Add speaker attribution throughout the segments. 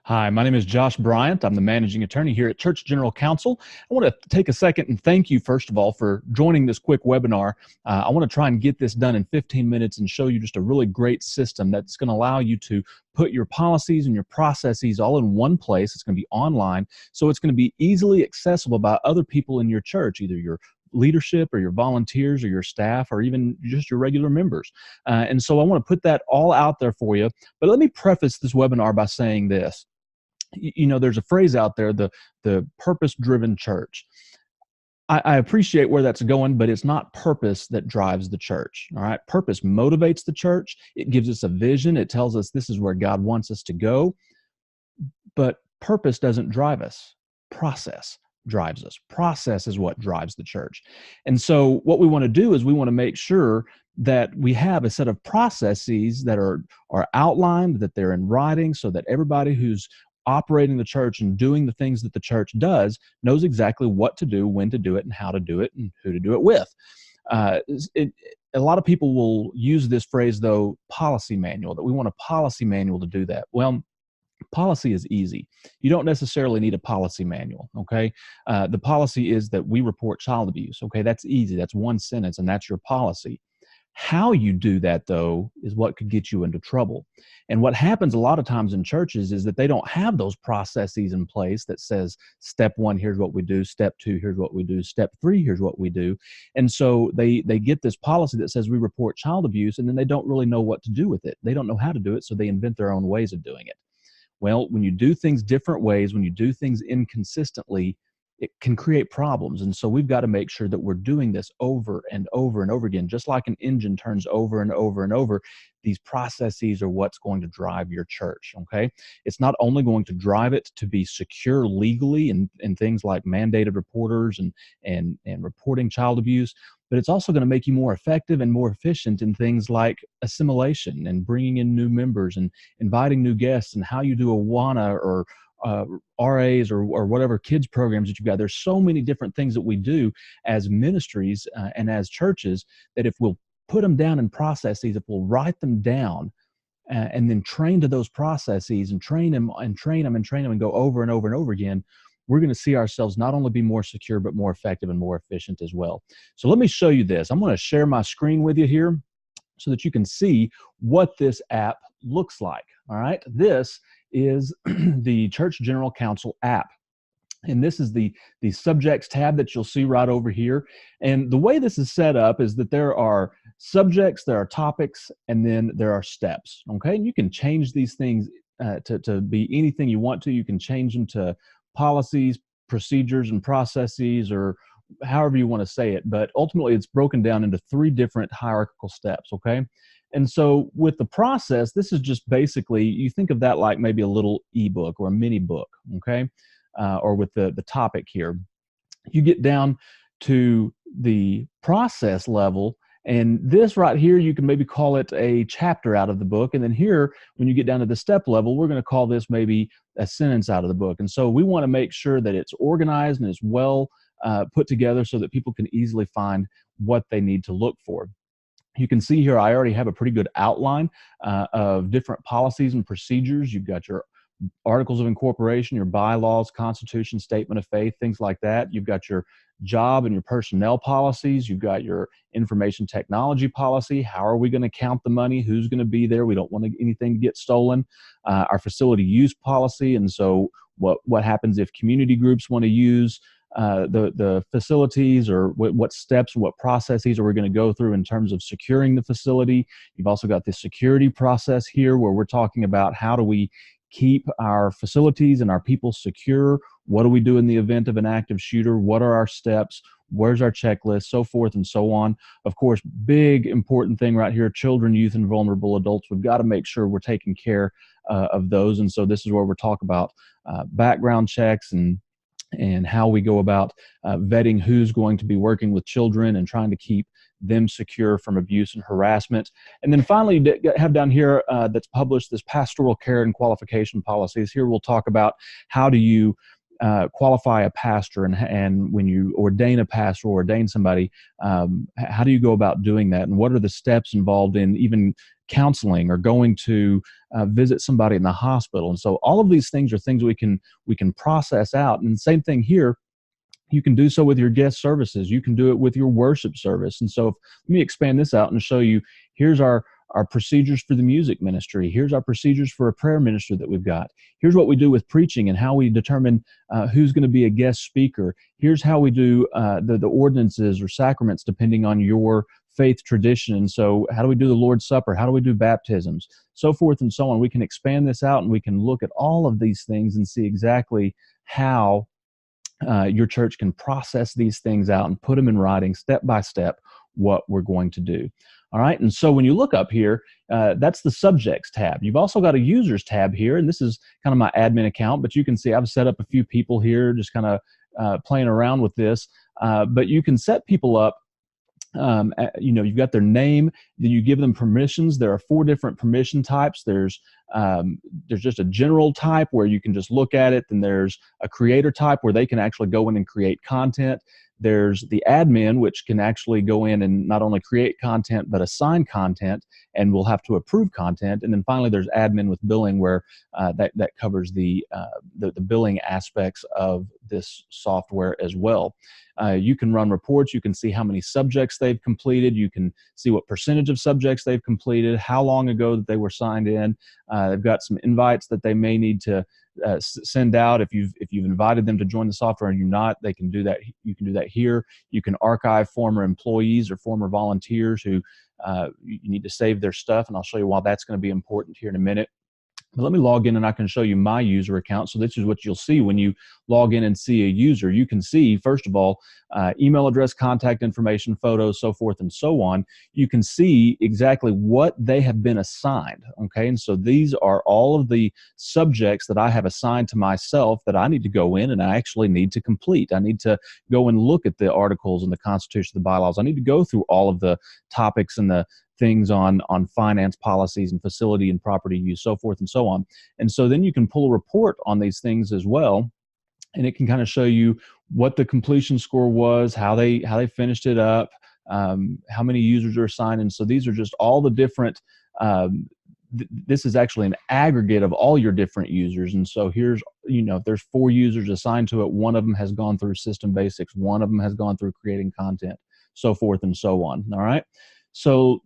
Speaker 1: Hi, my name is Josh Bryant. I'm the managing attorney here at Church General Counsel. I want to take a second and thank you, first of all, for joining this quick webinar. I want to try and get this done in 15 minutes and show you just a really great system that's going to allow you to put your policies and your processes all in one place. It's going to be online, so it's going to be easily accessible by other people in your church, either your leadership or your volunteers or your staff or even just your regular members. And so I want to put that all out there for you. But let me preface this webinar by saying this. You know, there's a phrase out there, the purpose-driven church. I appreciate where that's going, but it's not purpose that drives the church. All right, purpose motivates the church. It gives us a vision. It tells us this is where God wants us to go. But purpose doesn't drive us. Process drives us. Process is what drives the church. And so what we want to do is we want to make sure that we have a set of processes that are outlined, that they're in writing, so that everybody who's operating the church and doing the things that the church does knows exactly what to do, when to do it, and how to do it, and who to do it with. A lot of people will use this phrase, though, policy manual, that we want a policy manual to do that. Well, policy is easy. You don't necessarily need a policy manual, okay? The policy is that we report child abuse, okay? That's easy. That's one sentence, and that's your policy. How you do that, though, is what could get you into trouble. And what happens a lot of times in churches is that they don't have those processes in place that says, step one, here's what we do. Step two, here's what we do. Step three, here's what we do. And so they get this policy that says we report child abuse, and then they don't really know what to do with it. They don't know how to do it, so they invent their own ways of doing it. Well, when you do things different ways, when you do things inconsistently, it can create problems. And so we've got to make sure that we're doing this over and over and over again. Just like an engine turns over and over and over, these processes are what's going to drive your church, okay? It's not only going to drive it to be secure legally in things like mandated reporters and reporting child abuse, but it's also going to make you more effective and more efficient in things like assimilation and bringing in new members and inviting new guests and how you do Awana or RAs or whatever kids programs that you've got. There's so many different things that we do as ministries and as churches that if we'll put them down in processes, if we'll write them down and then train to those processes and train them and go over and over and over again, we're going to see ourselves not only be more secure, but more effective and more efficient as well. So let me show you this. I'm going to share my screen with you here so that you can see what this app looks like. All right. This is the Church General Counsel app. And this is the subjects tab that you'll see right over here. And the way this is set up is that there are subjects, there are topics, and then there are steps. Okay. And you can change these things to be anything you want to. You can change them to policies, procedures, and processes, or however you want to say it. But ultimately, it's broken down into 3 different hierarchical steps. Okay. And so with the process, this is just basically, you think of that like maybe a little ebook or a mini book, okay? Or with the topic here. You get down to the process level, and this right here, you can maybe call it a chapter out of the book. And then here, when you get down to the step level, we're going to call this maybe a sentence out of the book. And so we want to make sure that it's organized and it's well put together so that people can easily find what they need to look for. You can see here, I already have a pretty good outline of different policies and procedures. You've got your articles of incorporation, your bylaws, constitution, statement of faith, things like that. You've got your job and your personnel policies. You've got your information technology policy. How are we going to count the money? Who's going to be there? We don't want anything to get stolen. Our facility use policy. And so what happens if community groups want to use the facilities, or what steps, what processes are we going to go through in terms of securing the facility. You've also got the security process here where we're talking about how do we keep our facilities and our people secure. What do we do in the event of an active shooter? What are our steps? Where's our checklist? So forth and so on. Of course, big important thing right here, children, youth, and vulnerable adults. We've got to make sure we're taking care of those. And so this is where we're talking about background checks and how we go about vetting who's going to be working with children and trying to keep them secure from abuse and harassment. And then finally, you have down here that's published this pastoral care and qualification policies. Here we'll talk about how do you qualify a pastor, and when you ordain a pastor or ordain somebody, how do you go about doing that, and what are the steps involved in even counseling or going to visit somebody in the hospital. And so all of these things are things we can process out. And the same thing here. You can do so with your guest services. You can do it with your worship service. And so let me expand this out and show you, here's our procedures for the music ministry. Here's our procedures for a prayer minister that we've got. Here's what we do with preaching and how we determine who's going to be a guest speaker. Here's how we do the ordinances or sacraments depending on your faith tradition. And so how do we do the Lord's Supper? How do we do baptisms? So forth and so on. We can expand this out and we can look at all of these things and see exactly how your church can process these things out and put them in writing step by step what we're going to do. All right, and so when you look up here, that's the subjects tab. You've also got a users tab here, and this is kind of my admin account, but you can see I've set up a few people here just kind of playing around with this, but you can set people up. You've got their name, then you give them permissions. There are 4 different permission types. There's just a general type where you can just look at it. Then there's a creator type where they can actually go in and create content. There's the admin, which can actually go in and not only create content, but assign content, and will have to approve content. And then finally, there's admin with billing, where that covers the billing aspects of this software as well. You can run reports. You can see how many subjects they've completed. You can see what percentage of subjects they've completed, how long ago that they were signed in. They've got some invites that they may need to send out. If you've invited them to join the software and you're not, they can do that. You can do that here. You can archive former employees or former volunteers who you need to save their stuff, and I'll show you why that's going to be important here in a minute. But let me log in and I can show you my user account. So this is what you'll see when you log in and see a user. You can see, first of all, email address, contact information, photos, so forth and so on. You can see exactly what they have been assigned, okay? And so these are all of the subjects that I have assigned to myself that I need to go in and I actually need to complete. I need to go and look at the articles and the Constitution, the bylaws. I need to go through all of the topics and the things on finance policies and facility and property use, so forth and so on. And so then you can pull a report on these things as well, and it can kind of show you what the completion score was, how they finished it up, how many users are assigned. And so these are just all the different, this is actually an aggregate of all your different users. And so here's, if there's 4 users assigned to it, one of them has gone through system basics, one of them has gone through creating content, so forth and so on. All right. So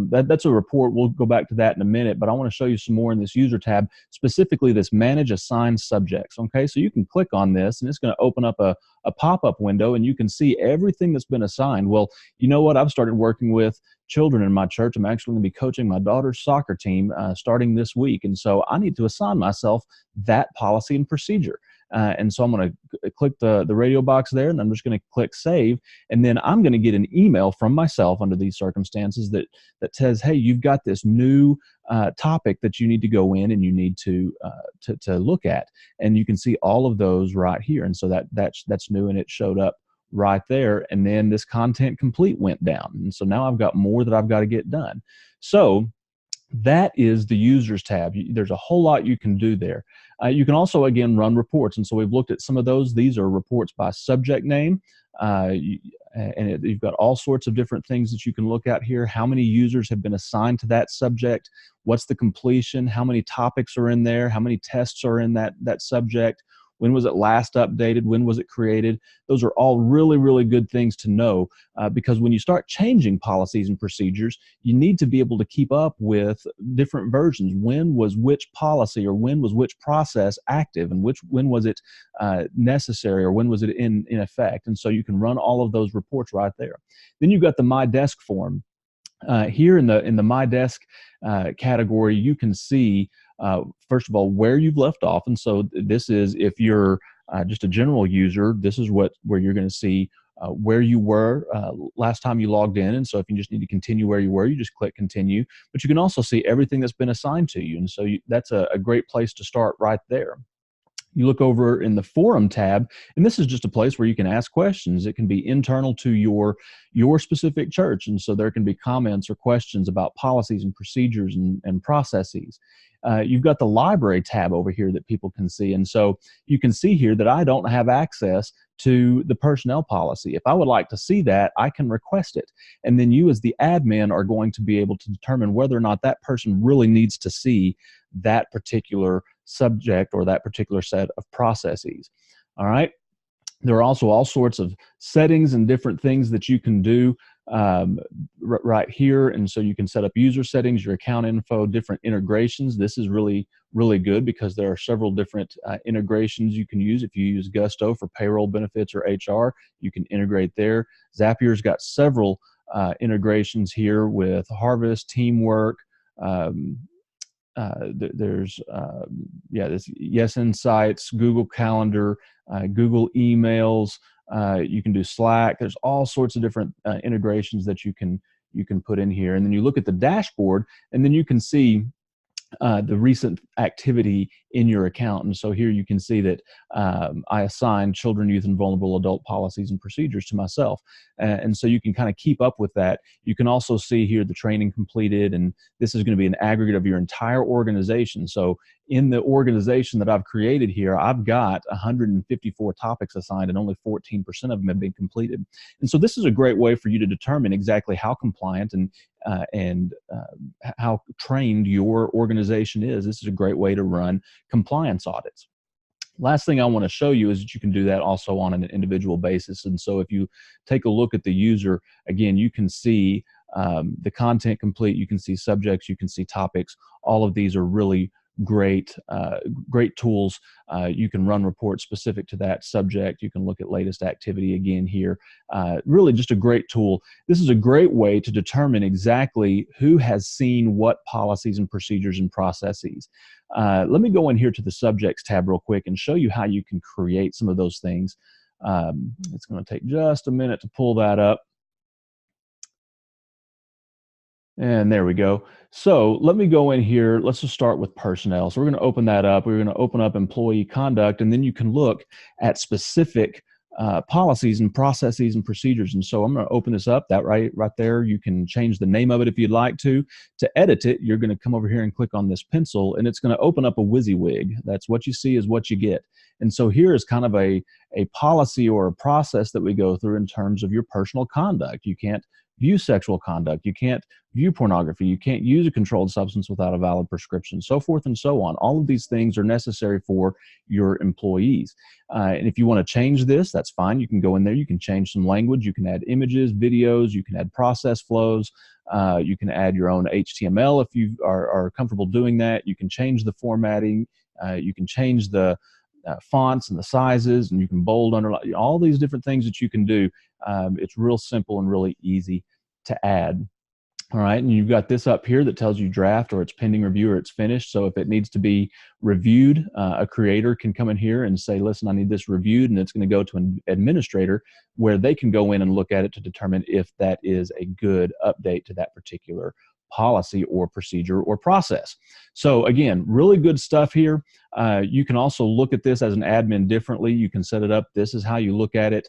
Speaker 1: that's a report. We'll go back to that in a minute, but I want to show you some more in this user tab, specifically this manage assigned subjects. Okay, so you can click on this and it's going to open up a pop-up window and you can see everything that's been assigned. Well, you know what? I've started working with children in my church. I'm actually going to be coaching my daughter's soccer team starting this week. And so I need to assign myself that policy and procedure. And so I'm going to click the radio box there, and I'm just going to click save. And then I'm going to get an email from myself under these circumstances that says, hey, you've got this new topic that you need to go in and you need to look at. And you can see all of those right here. And so that's new, and it showed up right there. And then this content complete went down. And so now I've got more that I've got to get done. So that is the users tab. There's a whole lot you can do there. You can also, again, run reports. And so we've looked at some of those. These are reports by subject name. You've got all sorts of different things that you can look at here. How many users have been assigned to that subject? What's the completion? How many topics are in there? How many tests are in that subject? When was it last updated? When was it created? Those are all really, really good things to know because when you start changing policies and procedures, you need to be able to keep up with different versions. When was which policy or when was which process active, and when was it necessary, or when was it in effect? And so you can run all of those reports right there. Then you've got the My Desk form. Here in the My Desk category, you can see first of all where you've left off, and so this is if you're just a general user, this is where you're going to see where you were last time you logged in. And so if you just need to continue where you were, you just click continue. But you can also see everything that's been assigned to you, and so that's a great place to start right there. You look over in the forum tab, and this is just a place where you can ask questions. It can be internal to your specific church, and so there can be comments or questions about policies and procedures and processes. You've got the library tab over here that people can see, and so you can see here that I don't have access to the personnel policy. If I would like to see that, I can request it. And then you as the admin are going to be able to determine whether or not that person really needs to see that particular subject or that particular set of processes. All right. There are also all sorts of settings and different things that you can do right here. And so you can set up user settings, your account info, different integrations. This is really, really good because there are several different integrations you can use. If you use Gusto for payroll, benefits, or HR, you can integrate there. Zapier's got several integrations here with Harvest, Teamwork. There's this Yes Insights, Google Calendar, Google Emails. You can do Slack. There's all sorts of different integrations that you can put in here. And then you look at the dashboard, and then you can see the recent activity in your account. And so here you can see that I assigned children, youth, and vulnerable adult policies and procedures to myself. And so you can kind of keep up with that. You can also see here the training completed, and this is going to be an aggregate of your entire organization. So in the organization that I've created here, I've got 154 topics assigned, and only 14% of them have been completed. And so this is a great way for you to determine exactly how compliant and how trained your organization is. This is a great way to run compliance audits. Last thing I want to show you is that you can do that also on an individual basis. And so if you take a look at the user, again, you can see the content complete, you can see subjects, you can see topics. All of these are really great tools. You can run reports specific to that subject. You can look at latest activity again here. Really just a great tool. This is a great way to determine exactly who has seen what policies and procedures and processes. Let me go in here to the subjects tab real quick and show you how you can create some of those things. It's going to take just a minute to pull that up. And there we go. So let me go in here. Let's just start with personnel. So we're going to open that up. We're going to open up employee conduct, and then you can look at specific policies and processes and procedures. And so I'm going to open this up. That right there. You can change the name of it if you'd like to. To edit it, you're going to come over here and click on this pencil, and it's going to open up a WYSIWYG. That's what you see is what you get. And so here is kind of a policy or a process that we go through in terms of your personal conduct. You can't view sexual conduct. You can't view pornography. You can't use a controlled substance without a valid prescription, so forth and so on. All of these things are necessary for your employees. And if you want to change this, that's fine. You can go in there. You can change some language. You can add images, videos. You can add process flows. You can add your own HTML if you are comfortable doing that. You can change the formatting. You can change the fonts and the sizes, and you can bold, underline, all these different things that you can do. It's real simple and really easy to add. All right, and you've got this up here that tells you draft, or it's pending review, or it's finished. So if it needs to be reviewed, a creator can come in here and say, listen, I need this reviewed, and it's going to go to an administrator where they can go in and look at it to determine if that is a good update to that particular policy or procedure or process. So again, really good stuff here. You can also look at this as an admin differently. You can set it up. This is how you look at it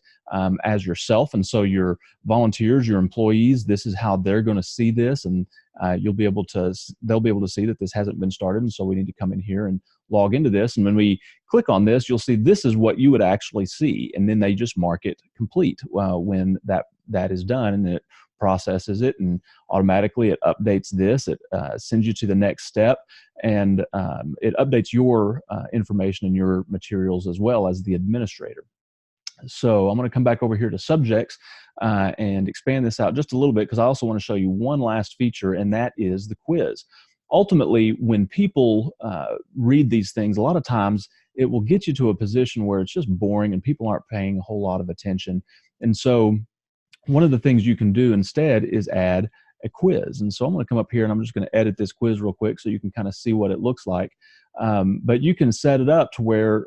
Speaker 1: as yourself. And so your volunteers, your employees, this is how they're going to see this. And they'll be able to see that this hasn't been started. And so we need to come in here and log into this. And when we click on this, you'll see this is what you would actually see. And then they just mark it complete when that is done, and it processes it, and automatically it updates this. It sends you to the next step, and it updates your information and your materials as well as the administrator. So I'm going to come back over here to subjects and expand this out just a little bit, because I also want to show you one last feature, and that is the quiz. Ultimately, when people read these things, a lot of times it will get you to a position where it's just boring and people aren't paying a whole lot of attention. And so one of the things you can do instead is add a quiz. And so I'm going to come up here and I'm just going to edit this quiz real quick so you can kind of see what it looks like. But you can set it up to where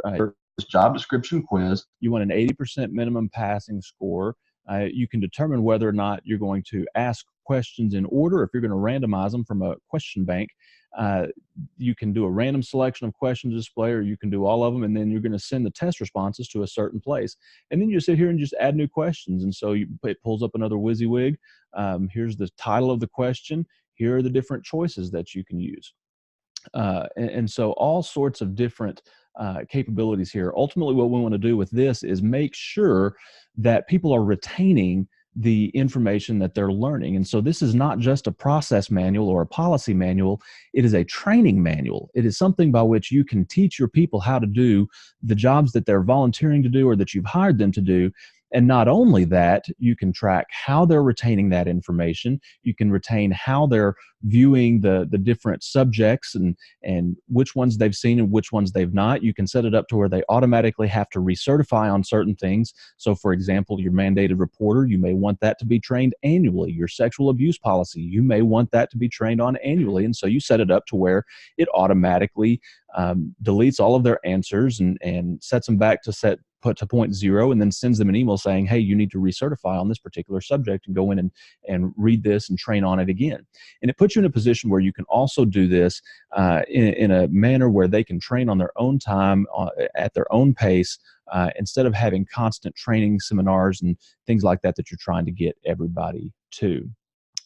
Speaker 1: this job description quiz, you want an 80% minimum passing score. You can determine whether or not you're going to ask questions in order. If you're going to randomize them from a question bank, you can do a random selection of questions display, or you can do all of them, and then you're going to send the test responses to a certain place. And then you sit here and just add new questions. And so it pulls up another WYSIWYG. Here's the title of the question. Here are the different choices that you can use. And so all sorts of different capabilities here. Ultimately, what we want to do with this is make sure that people are retaining the information that they're learning. And so this is not just a process manual or a policy manual. It is a training manual. It is something by which you can teach your people how to do the jobs that they're volunteering to do or that you've hired them to do. And not only that, you can track how they're retaining that information. You can retain how they're viewing the different subjects and which ones they've seen and which ones they've not. You can set it up to where they automatically have to recertify on certain things. So for example, your mandated reporter, you may want that to be trained annually. Your sexual abuse policy, you may want that to be trained on annually. And so you set it up to where it automatically deletes all of their answers and sets them back to point 0, and then sends them an email saying, hey, you need to recertify on this particular subject and go in and read this and train on it again. And it puts you in a position where you can also do this in a manner where they can train on their own time, at their own pace, instead of having constant training seminars and things like that you're trying to get everybody to.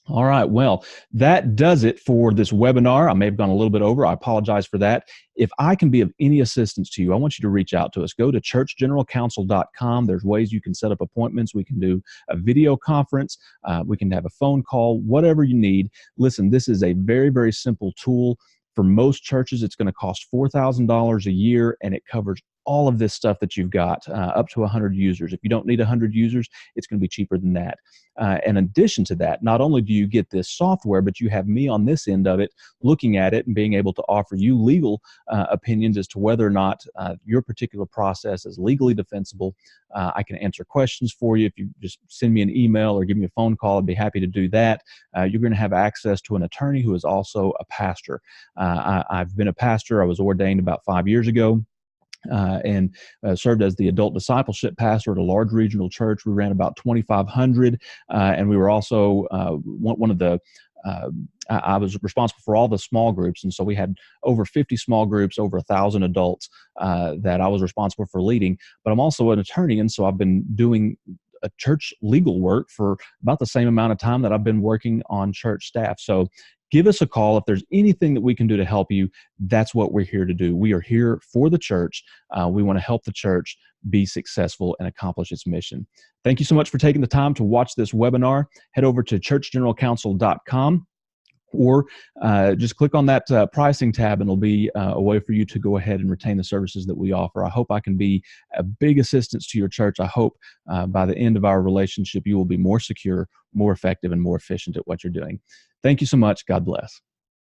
Speaker 1: All right, well, that does it for this webinar. I may have gone a little bit over. I apologize for that. If I can be of any assistance to you, I want you to reach out to us. Go to churchgeneralcounsel.com. There's ways you can set up appointments. We can do a video conference. We can have a phone call, whatever you need. Listen, this is a very, very simple tool. For most churches, it's going to cost $4,000 a year, and it covers all of this stuff that you've got, up to 100 users. If you don't need 100 users, it's going to be cheaper than that. In addition to that, not only do you get this software, but you have me on this end of it, looking at it and being able to offer you legal opinions as to whether or not your particular process is legally defensible. I can answer questions for you. If you just send me an email or give me a phone call, I'd be happy to do that. You're going to have access to an attorney who is also a pastor. I've been a pastor. I was ordained about 5 years ago. And served as the adult discipleship pastor at a large regional church. We ran about 2,500, and we were also one of the I was responsible for all the small groups, and so we had over 50 small groups, over 1,000 adults that I was responsible for leading. But I'm also an attorney, and so I've been doing a church legal work for about the same amount of time that I've been working on church staff. So give us a call. If there's anything that we can do to help you, that's what we're here to do. We are here for the church. We want to help the church be successful and accomplish its mission. Thank you so much for taking the time to watch this webinar. Head over to churchgeneralcounsel.com. or just click on that pricing tab, and it'll be a way for you to go ahead and retain the services that we offer. I hope I can be a big assistance to your church. I hope by the end of our relationship, you will be more secure, more effective, and more efficient at what you're doing. Thank you so much. God bless.